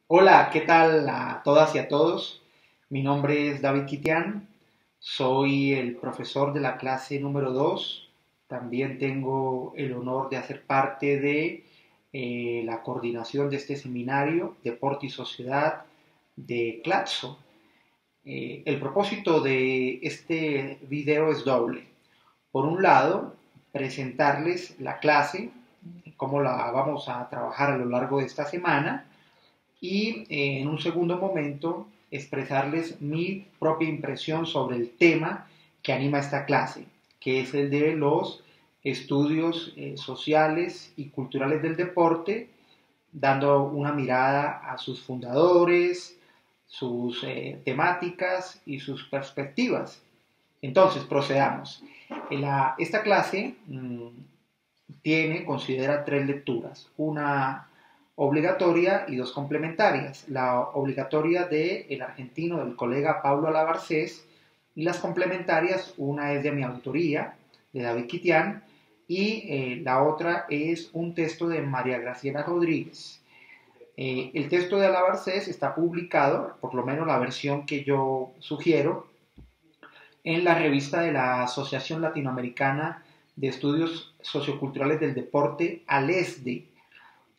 Hola, ¿qué tal a todas y a todos? Mi nombre es David Kitian, soy el profesor de la clase número 2. También tengo el honor de hacer parte de la coordinación de este seminario, Deporte y Sociedad de CLATSO. El propósito de este video es doble. Por un lado, presentarles la clase, cómo la vamos a trabajar a lo largo de esta semana, y en un segundo momento expresarles mi propia impresión sobre el tema que anima esta clase, que es el de los estudios sociales y culturales del deporte, dando una mirada a sus fundadores, sus temáticas y sus perspectivas. Entonces, procedamos. Esta clase considera tres lecturas, una obligatoria y dos complementarias. La obligatoria del argentino, del colega Pablo Alabarcés, y las complementarias, una es de mi autoría, de David Kitian, y la otra es un texto de María Graciela Rodríguez. El texto de Alabarcés está publicado, por lo menos la versión que yo sugiero, en la revista de la Asociación Latinoamericana de Estudios Socioculturales del Deporte, ALESDE.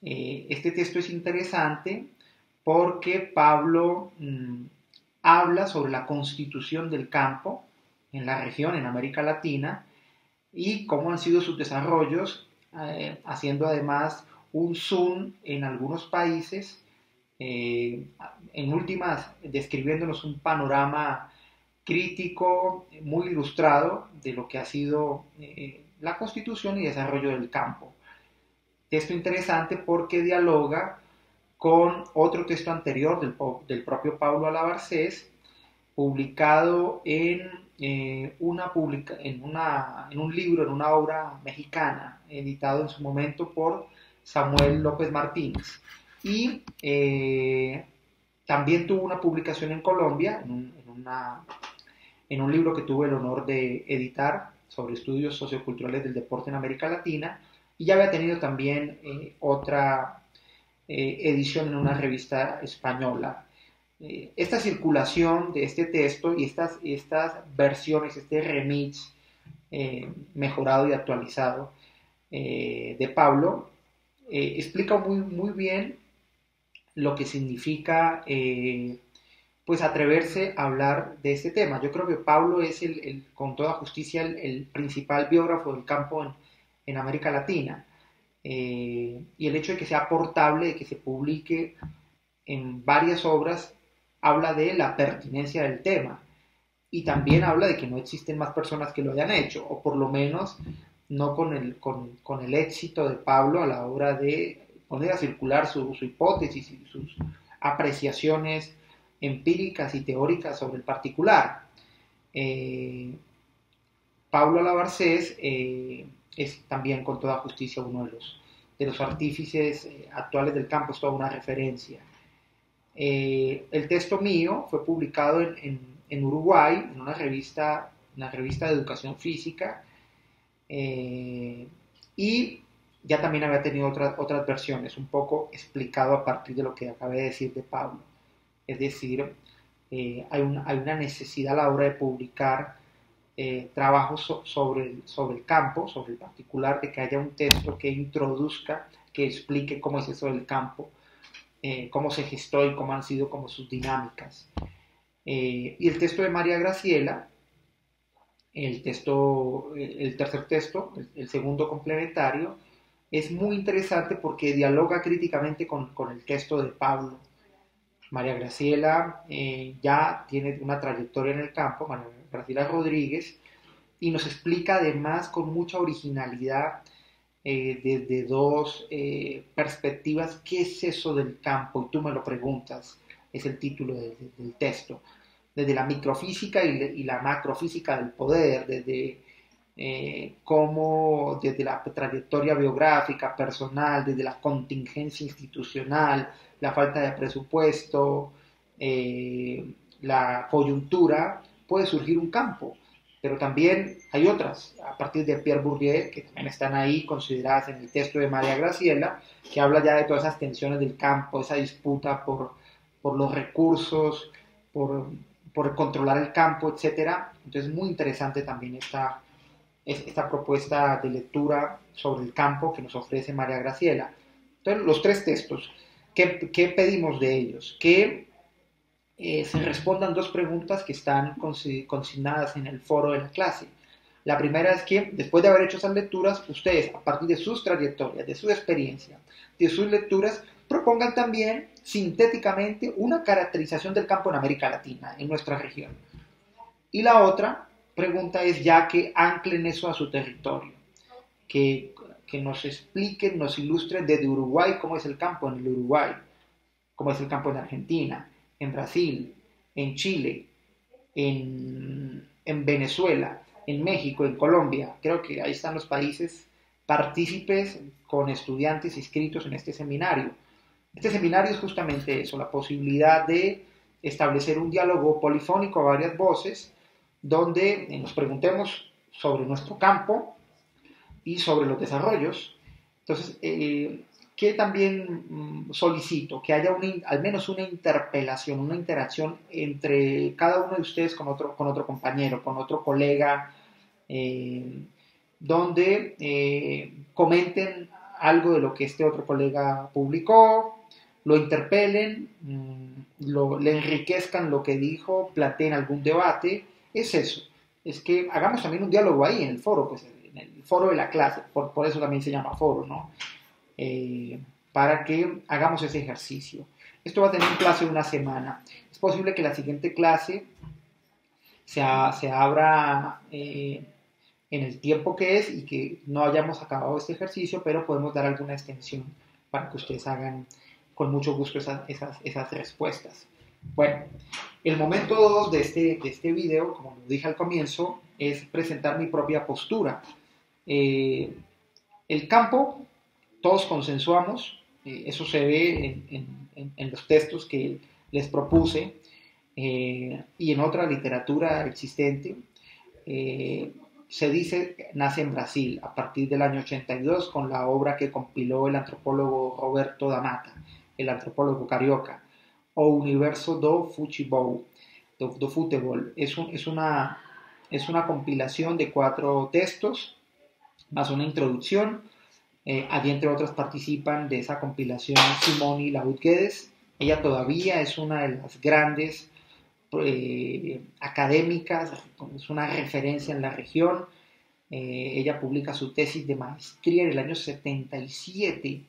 Este texto es interesante porque Pablo habla sobre la constitución del campo en la región, en América Latina, y cómo han sido sus desarrollos, haciendo además un zoom en algunos países, en últimas describiéndonos un panorama crítico, muy ilustrado de lo que ha sido la constitución y desarrollo del campo. Texto interesante porque dialoga con otro texto anterior del propio Pablo Alabarcés, publicado en un libro, en una obra mexicana, editado en su momento por Samuel López Martínez. Y también tuvo una publicación en Colombia, en un libro que tuve el honor de editar sobre estudios socioculturales del deporte en América Latina, y ya había tenido también otra edición en una revista española. Esta circulación de este texto y estas versiones, este remix mejorado y actualizado de Pablo, explica muy bien lo que significa pues atreverse a hablar de este tema. Yo creo que Pablo es con toda justicia el principal biógrafo del campo en América Latina. Y el hecho de que sea portable, de que se publique en varias obras, habla de la pertinencia del tema. Y también habla de que no existen más personas que lo hayan hecho, o por lo menos no con el éxito de Pablo a la hora de poner a circular su hipótesis y sus apreciaciones empíricas y teóricas sobre el particular. Eh, Pablo Alabarcés es también con toda justicia uno de los artífices actuales del campo, es toda una referencia. El texto mío fue publicado en Uruguay, en una revista de educación física, y ya también había tenido otras versiones, un poco explicado a partir de lo que acabé de decir de Pablo. Es decir, hay una necesidad a la hora de publicar trabajos sobre el campo, sobre el particular, de que haya un texto que introduzca, que explique cómo es eso del campo, cómo se gestó y cómo han sido como sus dinámicas. Y el texto de María Graciela, el tercer texto, el segundo complementario, es muy interesante porque dialoga críticamente con el texto de Pablo. María Graciela ya tiene una trayectoria en el campo, María Graciela Rodríguez, y nos explica además con mucha originalidad desde dos perspectivas qué es eso del campo, y tú me lo preguntas, es el título del texto, desde la microfísica y la macrofísica del poder, desde cómo desde la trayectoria biográfica, personal, desde la contingencia institucional, la falta de presupuesto, la coyuntura, puede surgir un campo, pero también hay otras, a partir de Pierre Bourdieu, que también están ahí consideradas en el texto de María Graciela, que habla ya de todas esas tensiones del campo, esa disputa por los recursos, por, por controlar el campo, etcétera. Entonces, muy interesante también esta propuesta de lectura sobre el campo que nos ofrece María Graciela. Entonces, los tres textos, ¿qué pedimos de ellos? Que se respondan dos preguntas que están consignadas en el foro de la clase. La primera es que, después de haber hecho esas lecturas, ustedes, a partir de sus trayectorias, de su experiencia, de sus lecturas, propongan también sintéticamente una caracterización del campo en América Latina, en nuestra región. Y la otra pregunta es ya que anclen eso a su territorio, que nos expliquen, nos ilustren desde Uruguay cómo es el campo en el Uruguay, cómo es el campo en Argentina, en Brasil, en Chile, en Venezuela, en México, en Colombia. Creo que ahí están los países partícipes con estudiantes inscritos en este seminario. Este seminario es justamente eso, la posibilidad de establecer un diálogo polifónico a varias voces, donde nos preguntemos sobre nuestro campo y sobre los desarrollos. Entonces, que también solicito que haya al menos una interpelación, una interacción entre cada uno de ustedes con otro compañero, con otro colega, donde comenten algo de lo que este otro colega publicó, lo interpelen, le enriquezcan lo que dijo, planteen algún debate. Es eso, es que hagamos también un diálogo ahí en el foro, pues en el foro de la clase, por eso también se llama foro, ¿no? Para que hagamos ese ejercicio. Esto va a tener un plazo de una semana. Es posible que la siguiente clase se abra en el tiempo que es y que no hayamos acabado este ejercicio, pero podemos dar alguna extensión para que ustedes hagan con mucho gusto esas respuestas. Bueno, el momento 2 de este video, como lo dije al comienzo, es presentar mi propia postura. El campo, todos consensuamos, eso se ve en los textos que les propuse y en otra literatura existente. Se dice nace en Brasil a partir del año 82 con la obra que compiló el antropólogo Roberto da Mata, el antropólogo carioca, O Universo do Futebol. Es una compilación de 4 textos más una introducción. Allí, entre otras, participan de esa compilación Simone Laud Guedes. Ella todavía es una de las grandes académicas, es una referencia en la región. Ella publica su tesis de maestría en el año 77,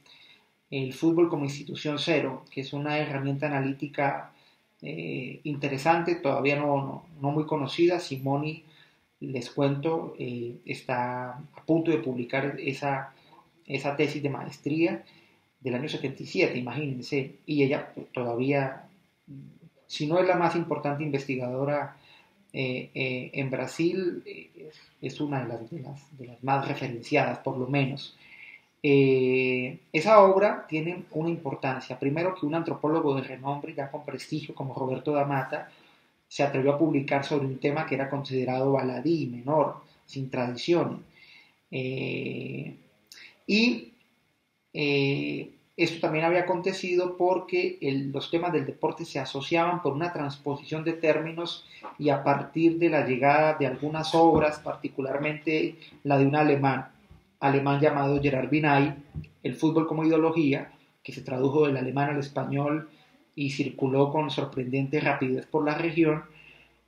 El fútbol como institución cero, que es una herramienta analítica interesante, todavía no muy conocida. Simone, les cuento, está a punto de publicar esa tesis de maestría del año 77, imagínense, y ella todavía, si no es la más importante investigadora en Brasil, es una de las más referenciadas, por lo menos. Esa obra tiene una importancia, primero que un antropólogo de renombre, ya con prestigio, como Roberto da Mata, se atrevió a publicar sobre un tema que era considerado baladí, menor, sin tradición. Esto también había acontecido porque los temas del deporte se asociaban por una transposición de términos y a partir de la llegada de algunas obras, particularmente la de un alemán llamado Gerard Binay, El fútbol como ideología, que se tradujo del alemán al español y circuló con sorprendente rapidez por la región.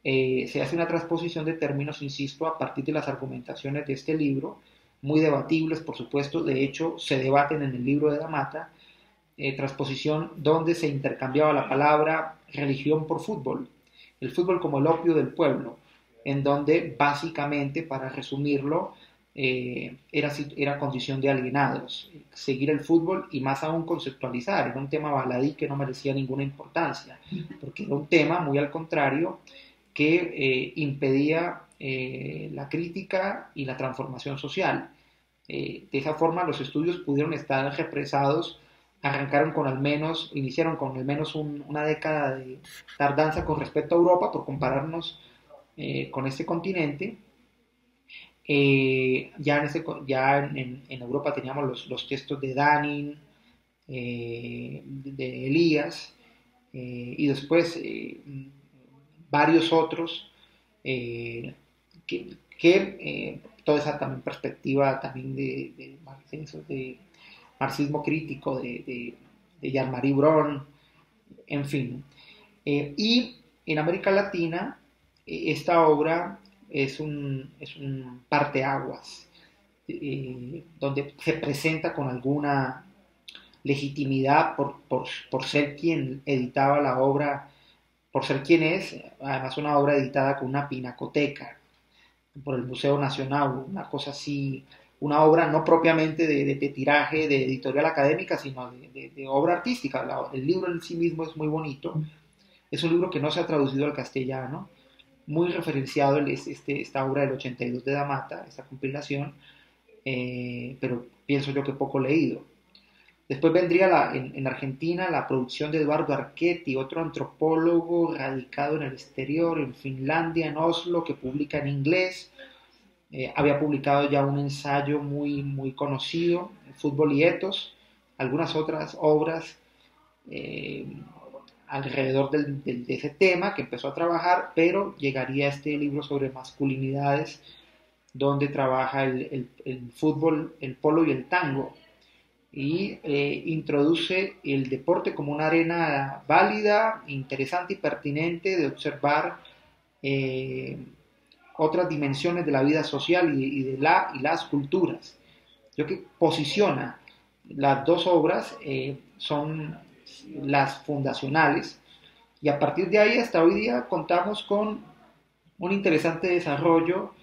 Se hace una transposición de términos, insisto, a partir de las argumentaciones de este libro, muy debatibles, por supuesto, de hecho se debaten en el libro de da Mata, transposición donde se intercambiaba la palabra religión por fútbol, el fútbol como el opio del pueblo, en donde básicamente, para resumirlo, era condición de alienados, seguir el fútbol y más aún conceptualizar, era un tema baladí que no merecía ninguna importancia, porque era un tema muy al contrario que impedía la crítica y la transformación social. De esa forma los estudios pudieron estar represados, iniciaron con al menos una década de tardanza con respecto a Europa por compararnos con este continente, Ya en Europa teníamos los textos de Danin, de Elías, y después varios otros eh, que toda esa también perspectiva también de marxismo crítico de Jean-Marie Bron, en fin. Y en América Latina, esta obra es un parteaguas, donde se presenta con alguna legitimidad por ser quien editaba la obra, por ser quien es, además una obra editada con una pinacoteca por el Museo Nacional, una cosa así, una obra no propiamente de tiraje de editorial académica, sino de obra artística. El libro en sí mismo es muy bonito, es un libro que no se ha traducido al castellano, muy referenciado esta obra del 82 de Damata, esta compilación, pero pienso yo que poco leído. Después vendría en Argentina la producción de Eduardo Archetti, otro antropólogo radicado en el exterior, en Finlandia, en Oslo, que publica en inglés. Había publicado ya un ensayo muy, muy conocido, Fútbol y Etos, algunas otras obras eh, alrededor de ese tema que empezó a trabajar, pero llegaría este libro sobre masculinidades, donde trabaja el fútbol, el polo y el tango, y introduce el deporte como una arena válida, interesante y pertinente de observar eh, otras dimensiones de la vida social y las culturas. Yo que posiciona las dos obras son las fundacionales, y a partir de ahí hasta hoy día contamos con un interesante desarrollo.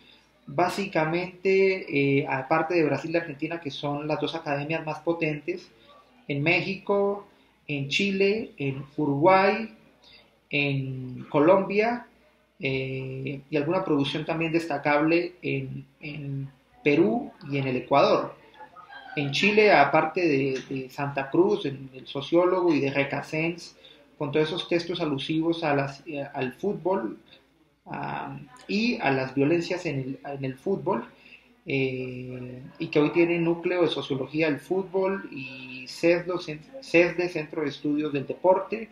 Básicamente, aparte de Brasil y Argentina, que son las dos academias más potentes, en México, en Chile, en Uruguay, en Colombia, y alguna producción también destacable en Perú y en el Ecuador. En Chile, aparte de Santa Cruz, el sociólogo, y de Recasens, con todos esos textos alusivos al fútbol, y a las violencias en el fútbol, y que hoy tiene núcleo de sociología del fútbol y CESDE, Centro de Estudios del Deporte,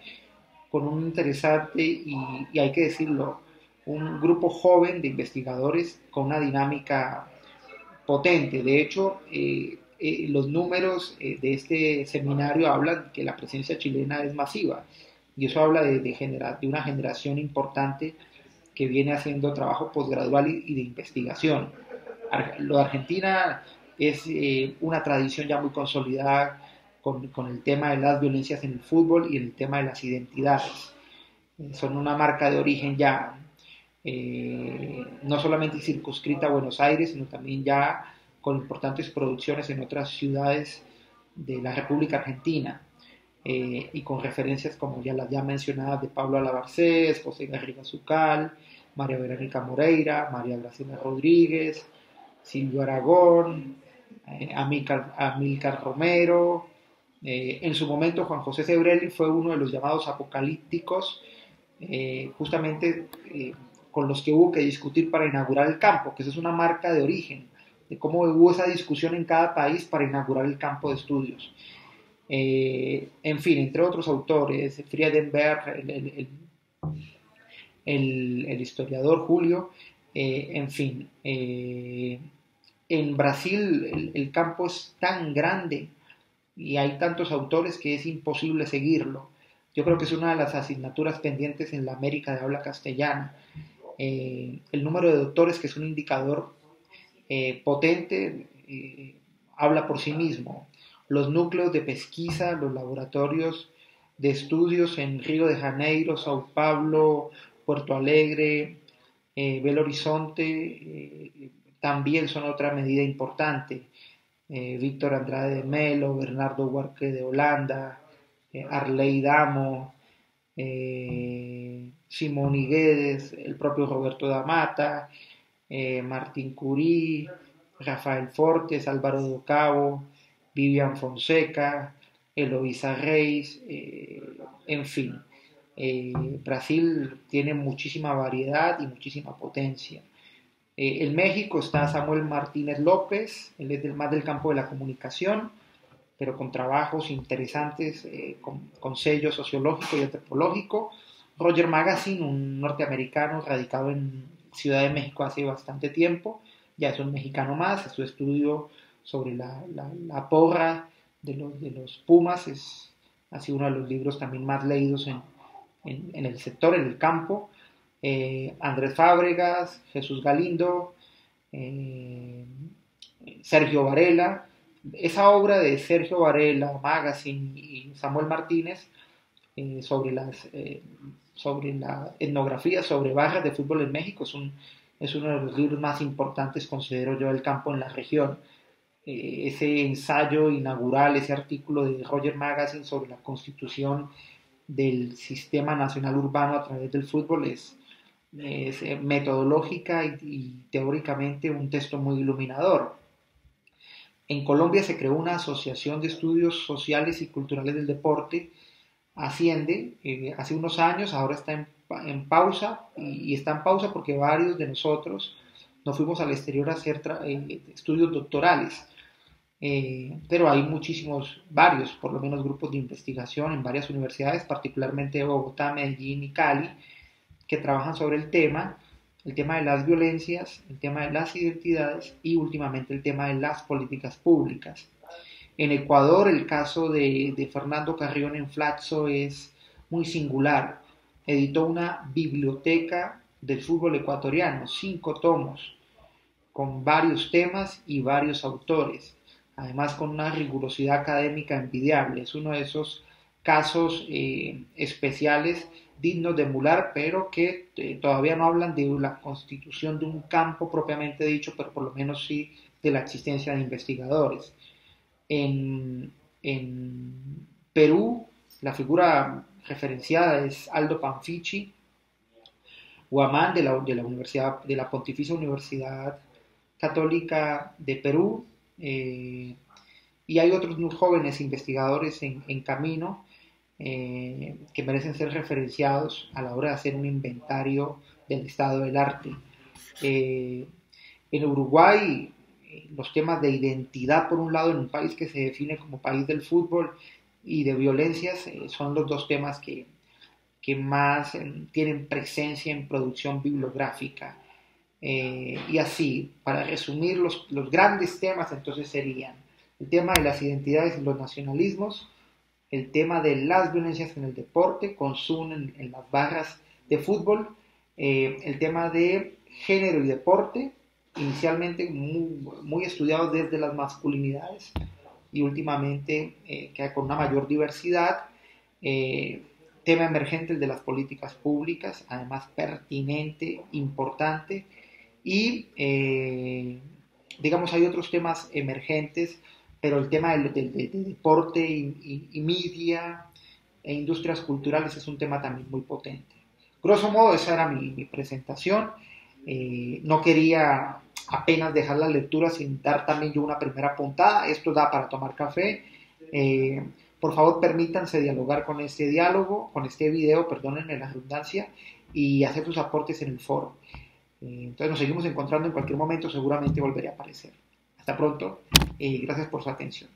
con un interesante y hay que decirlo, un grupo joven de investigadores con una dinámica potente. De hecho, los números de este seminario hablan que la presencia chilena es masiva, y eso habla de una generación importante que viene haciendo trabajo posgradual y de investigación. Lo de Argentina es una tradición ya muy consolidada con el tema de las violencias en el fútbol y en el tema de las identidades. Son una marca de origen ya no solamente circunscrita a Buenos Aires, sino también ya con importantes producciones en otras ciudades de la República Argentina, y con referencias como ya las ya mencionadas de Pablo Alabarcés, José Garriga Zucal, María Verónica Moreira, María Graciela Rodríguez, Silvio Aragón, Amílcar Romero. En su momento Juan José Sebrelli fue uno de los llamados apocalípticos, justamente con los que hubo que discutir para inaugurar el campo, que esa es una marca de origen, de cómo hubo esa discusión en cada país para inaugurar el campo de estudios. En fin, entre otros autores, Friedenberg, el historiador Julio, en fin. En Brasil el campo es tan grande y hay tantos autores que es imposible seguirlo. Yo creo que es una de las asignaturas pendientes en la América de habla castellana. El número de doctores, que es un indicador potente, habla por sí mismo. Los núcleos de pesquisa, los laboratorios de estudios en Río de Janeiro, Sao Paulo, Puerto Alegre, Belo Horizonte, también son otra medida importante. Víctor Andrade de Melo, Bernardo Huarque de Holanda, Arley Damo, Simón Guedes, el propio Roberto da Mata, Martín Curí, Rafael Fortes, Álvaro do Cabo, Vivian Fonseca, Eloísa Reis, en fin. Brasil tiene muchísima variedad y muchísima potencia. En México está Samuel Martínez López, él es más del campo de la comunicación, pero con trabajos interesantes, con sello sociológico y antropológico. Roger Magazine, un norteamericano radicado en Ciudad de México hace bastante tiempo, ya es un mexicano más, su estudio sobre la porra de los Pumas ha sido uno de los libros también más leídos en el sector, en el campo. Andrés Fábregas, Jesús Galindo, eh, Sergio Varela. Esa obra de Sergio Varela, Magazine y Samuel Martínez sobre, sobre la etnografía, sobre barras de fútbol en México, es uno de los libros más importantes, considero yo, del campo en la región. Ese ensayo inaugural, ese artículo de Roger Magazine sobre la constitución del sistema nacional urbano a través del fútbol es metodológica y teóricamente un texto muy iluminador. En Colombia se creó una asociación de estudios sociales y culturales del deporte, Asciende, hace unos años, ahora está en pausa y está en pausa porque varios de nosotros nos fuimos al exterior a hacer estudios doctorales. Pero hay muchísimos, varios, por lo menos grupos de investigación en varias universidades, particularmente Bogotá, Medellín y Cali, que trabajan sobre el tema de las violencias, el tema de las identidades y últimamente el tema de las políticas públicas. En Ecuador el caso de Fernando Carrión en Flaxo es muy singular. Editó una biblioteca del fútbol ecuatoriano, 5 tomos, con varios temas y varios autores, además con una rigurosidad académica envidiable. Es uno de esos casos especiales dignos de emular, pero que todavía no hablan de la constitución de un campo propiamente dicho, pero por lo menos sí de la existencia de investigadores. En Perú, la figura referenciada es Aldo Panfichi, Huamán de la Universidad, de la Pontificia Universidad Católica de Perú, y hay otros muy jóvenes investigadores en camino que merecen ser referenciados a la hora de hacer un inventario del estado del arte. Eh, en Uruguay, los temas de identidad, por un lado, en un país que se define como país del fútbol y de violencias, son los dos temas que más tienen presencia en producción bibliográfica. Y así, para resumir los grandes temas, entonces serían el tema de las identidades y los nacionalismos, el tema de las violencias en el deporte, consumo en las barras de fútbol, el tema de género y deporte, inicialmente muy estudiado desde las masculinidades y últimamente con una mayor diversidad, tema emergente el de las políticas públicas, además pertinente, importante, y digamos hay otros temas emergentes, pero el tema del deporte y media e industrias culturales es un tema también muy potente. Grosso modo, esa era mi presentación. No quería apenas dejar la lectura sin dar también yo una primera puntada. Esto da para tomar café. Por favor, permítanse dialogar con este diálogo, con este video, perdónenme la redundancia, y hacer sus aportes en el foro. Entonces nos seguimos encontrando en cualquier momento, seguramente volveré a aparecer. Hasta pronto, gracias por su atención.